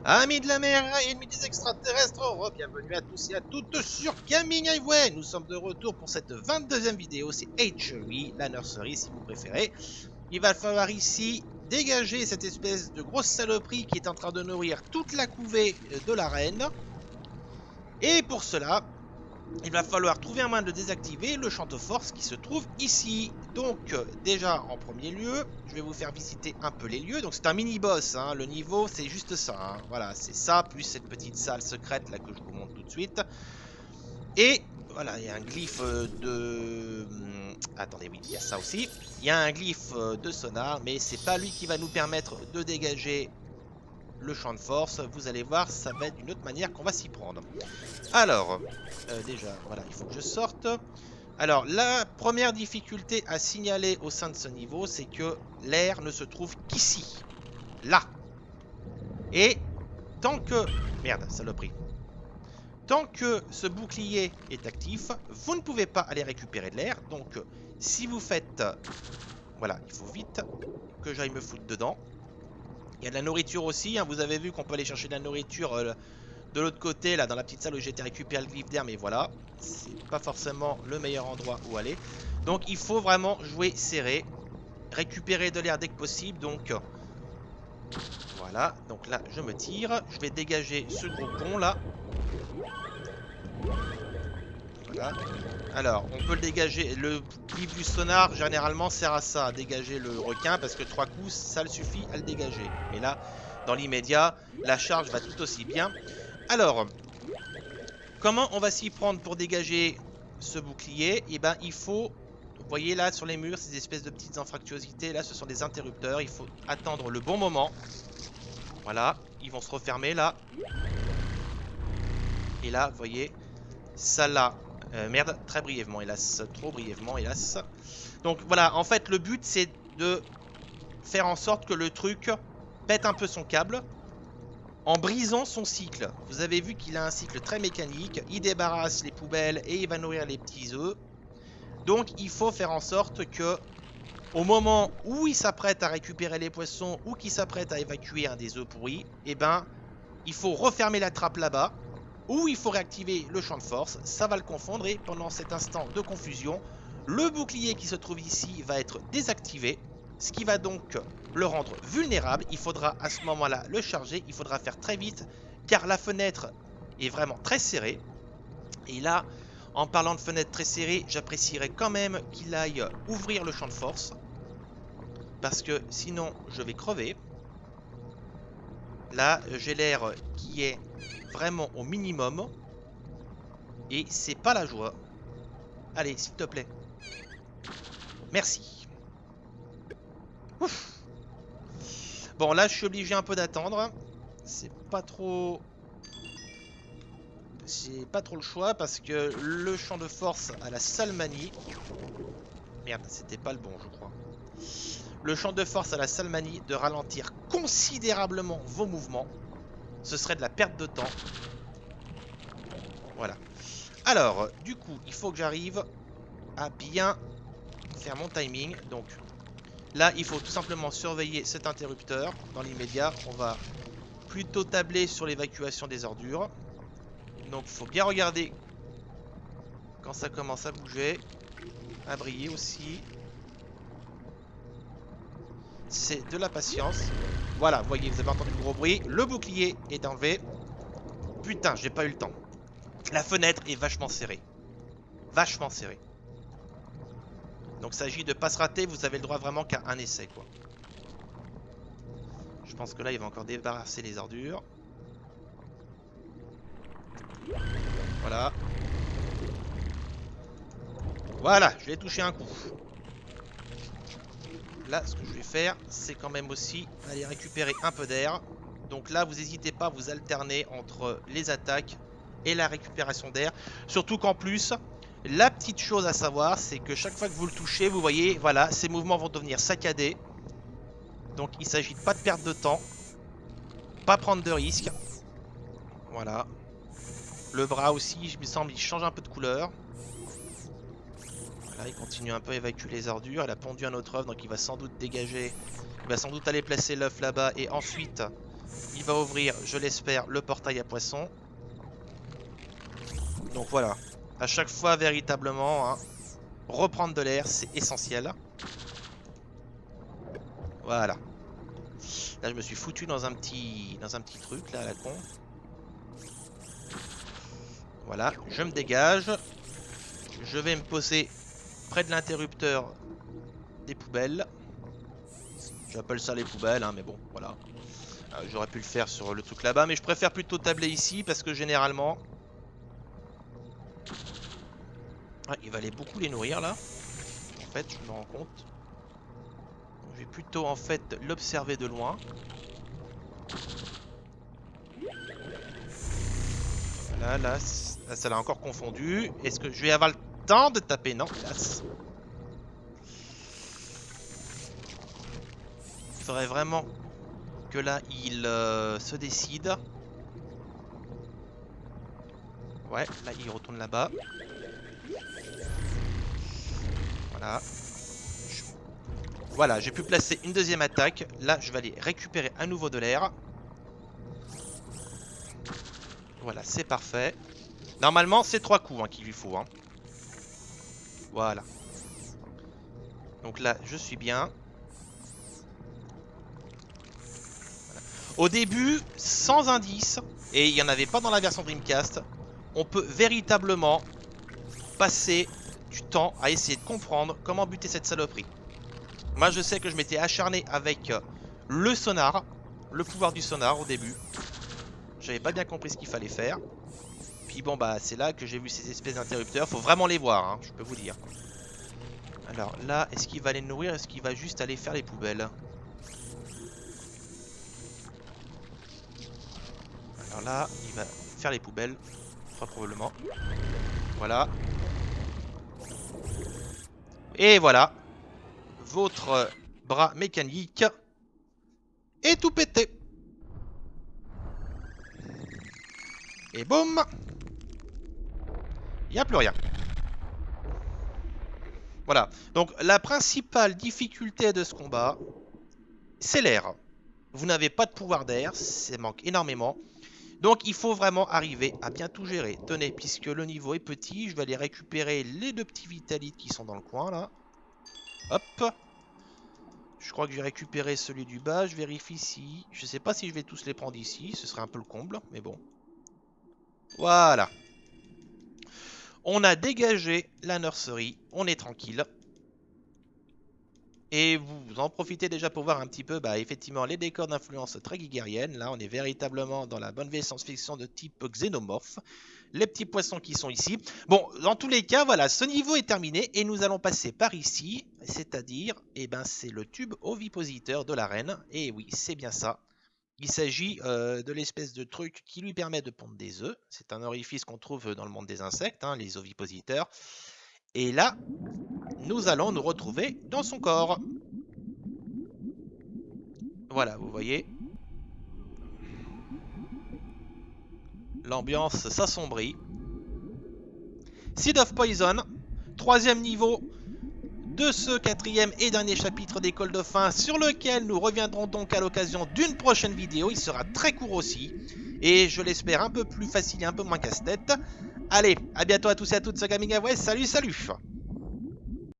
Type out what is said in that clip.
Amis de la mer et ennemis des extraterrestres, bienvenue à tous et à toutes sur Gaming Highway. Nous sommes de retour pour cette 22e vidéo, c'est Hatchery, la nursery si vous préférez. Il va falloir ici dégager cette espèce de grosse saloperie qui est en train de nourrir toute la couvée de la reine. Et pour cela, il va falloir trouver un moyen de désactiver le champ de force qui se trouve ici. Donc déjà en premier lieu, je vais vous faire visiter un peu les lieux. Donc c'est un mini-boss, hein. Le niveau c'est juste ça, hein. Voilà, c'est ça, plus cette petite salle secrète là que je vous montre tout de suite. Et voilà, il y a un glyphe de... Attendez, oui, il y a ça aussi. Il y a un glyphe de sonar, mais c'est pas lui qui va nous permettre de dégager le champ de force. Vous allez voir, ça va être d'une autre manière qu'on va s'y prendre. Alors, déjà, voilà, il faut que je sorte. Alors, la première difficulté à signaler au sein de ce niveau, c'est que l'air ne se trouve qu'ici. Là. Et tant que... Merde, saloperie. Tant que ce bouclier est actif, vous ne pouvez pas aller récupérer de l'air. Donc, si vous faites... Voilà, il faut vite que j'aille me foutre dedans. Il y a de la nourriture aussi, hein. Vous avez vu qu'on peut aller chercher de la nourriture de l'autre côté, là, dans la petite salle où j'ai été récupérer le glyphe d'air. Mais voilà, c'est pas forcément le meilleur endroit où aller. Donc, il faut vraiment jouer serré. Récupérer de l'air dès que possible. Donc, voilà. Donc là, je me tire. Je vais dégager ce gros con, là. Voilà. Alors, on peut le dégager. Le glyphe du sonar, généralement, sert à ça, à dégager le requin, parce que 3 coups, ça le suffit à le dégager. Mais là, dans l'immédiat, la charge va tout aussi bien. Alors, comment on va s'y prendre pour dégager ce bouclier? Eh ben, il faut... Vous voyez là, sur les murs, ces espèces de petites anfractuosités, là, ce sont des interrupteurs. Il faut attendre le bon moment. Voilà, ils vont se refermer, là. Et là, vous voyez, ça là... merde, très brièvement, hélas. Trop brièvement, hélas. Donc voilà, en fait, le but, c'est de faire en sorte que le truc pète un peu son câble en brisant son cycle. Vous avez vu qu'il a un cycle très mécanique. Il débarrasse les poubelles et il va nourrir les petits œufs. Donc, il faut faire en sorte que, au moment où il s'apprête à récupérer les poissons ou qu'il s'apprête à évacuer un des œufs pourris, eh ben, il faut refermer la trappe là-bas. Ou il faut réactiver le champ de force, ça va le confondre et pendant cet instant de confusion, le bouclier qui se trouve ici va être désactivé, ce qui va donc le rendre vulnérable. Il faudra à ce moment-là le charger, il faudra faire très vite car la fenêtre est vraiment très serrée. Et là, en parlant de fenêtre très serrée, j'apprécierais quand même qu'il aille ouvrir le champ de force parce que sinon je vais crever. Là, j'ai l'air qui est vraiment au minimum. Et c'est pas la joie. Allez, s'il te plaît. Merci. Ouf. Bon, là, je suis obligé un peu d'attendre. C'est pas trop... J'ai pas trop le choix parce que le champ de force a la sale manie... Merde, c'était pas le bon, je crois. Le champ de force a la sale manie de ralentir considérablement vos mouvements. Ce serait de la perte de temps. Voilà. Alors, du coup, il faut que j'arrive à bien faire mon timing. Donc, là, il faut tout simplement surveiller cet interrupteur. Dans l'immédiat, on va plutôt tabler sur l'évacuation des ordures. Donc, il faut bien regarder quand ça commence à bouger. À briller aussi. C'est de la patience. Voilà, vous voyez, vous avez entendu le gros bruit. Le bouclier est enlevé. Putain, j'ai pas eu le temps. La fenêtre est vachement serrée. Vachement serrée. Donc il s'agit de pas se rater. Vous avez le droit vraiment qu'à un essai, quoi. Je pense que là, il va encore débarrasser les ordures. Voilà. Voilà, je vais toucher un coup. Là, ce que je vais faire, c'est quand même aussi aller récupérer un peu d'air. Donc là, vous n'hésitez pas à vous alterner entre les attaques et la récupération d'air. Surtout qu'en plus, la petite chose à savoir, c'est que chaque fois que vous le touchez, vous voyez, voilà, ces mouvements vont devenir saccadés. Donc il ne s'agit pas de perdre de temps. Pas prendre de risques. Voilà. Le bras aussi, je me semble, il change un peu de couleur. Voilà, il continue un peu à évacuer les ordures. Il a pondu un autre œuf, donc il va sans doute dégager. Il va sans doute aller placer l'œuf là-bas et ensuite il va ouvrir, je l'espère, le portail à poissons. Donc voilà, à chaque fois véritablement, hein, reprendre de l'air, c'est essentiel. Voilà. Là, je me suis foutu dans un petit truc, là, à la con. Voilà, je me dégage. Je vais me poser près de l'interrupteur des poubelles. J'appelle ça les poubelles, hein, mais bon, voilà. J'aurais pu le faire sur le truc là-bas, mais je préfère plutôt tabler ici, parce que généralement... Ah, il va aller beaucoup les nourrir, là. En fait, je me rends compte. Je vais plutôt, en fait, l'observer de loin. Voilà, là, ça l'a encore confondu. Est-ce que je vais avoir le temps de taper? Non, hélas. Il faudrait vraiment que là, il se décide. Ouais, là, il retourne là-bas. Voilà. Voilà, j'ai pu placer une deuxième attaque. Là, je vais aller récupérer à nouveau de l'air. Voilà, c'est parfait. Normalement, c'est 3 coups hein, qu'il lui faut. Hein. Voilà. Donc là, je suis bien. Voilà. Au début, sans indice, et il n'y en avait pas dans la version Dreamcast, on peut véritablement passer du temps à essayer de comprendre comment buter cette saloperie. Moi, je sais que je m'étais acharné avec le sonar, le pouvoir du sonar au début. J'avais pas bien compris ce qu'il fallait faire. Puis bon, bah, c'est là que j'ai vu ces espèces d'interrupteurs. Faut vraiment les voir, hein, je peux vous dire. Alors là, est-ce qu'il va les nourrir? Est-ce qu'il va juste aller faire les poubelles? Alors là, il va faire les poubelles. Très probablement. Voilà. Et voilà. Votre bras mécanique est tout pété. Et boum! Il n'y a plus rien. Voilà. Donc la principale difficulté de ce combat, c'est l'air. Vous n'avez pas de pouvoir d'air, ça manque énormément. Donc il faut vraiment arriver à bien tout gérer. Tenez, puisque le niveau est petit, je vais aller récupérer les 2 petits vitalites qui sont dans le coin là. Hop. Je crois que j'ai récupéré celui du bas, je vérifie si... Je sais pas si je vais tous les prendre ici, ce serait un peu le comble, mais bon. Voilà. On a dégagé la nurserie, on est tranquille. Et vous en profitez déjà pour voir un petit peu, bah, effectivement, les décors d'influence très guiguérienne. Là, on est véritablement dans la bonne vieille science-fiction de type xénomorphe. Les petits poissons qui sont ici. Bon, dans tous les cas, voilà, ce niveau est terminé et nous allons passer par ici. C'est-à-dire, eh ben, c'est le tube ovipositeur de la reine. Et oui, c'est bien ça. Il s'agit de l'espèce de truc qui lui permet de pondre des œufs. C'est un orifice qu'on trouve dans le monde des insectes, hein, les ovipositeurs. Et là, nous allons nous retrouver dans son corps. Voilà, vous voyez. L'ambiance s'assombrit. Seed of Poison, 3e niveau de ce 4e et dernier chapitre d'École de Fin, sur lequel nous reviendrons donc à l'occasion d'une prochaine vidéo. Il sera très court aussi, et je l'espère un peu plus facile et un peu moins casse-tête. Allez, à bientôt à tous et à toutes, ce Gaming Away, salut, salut!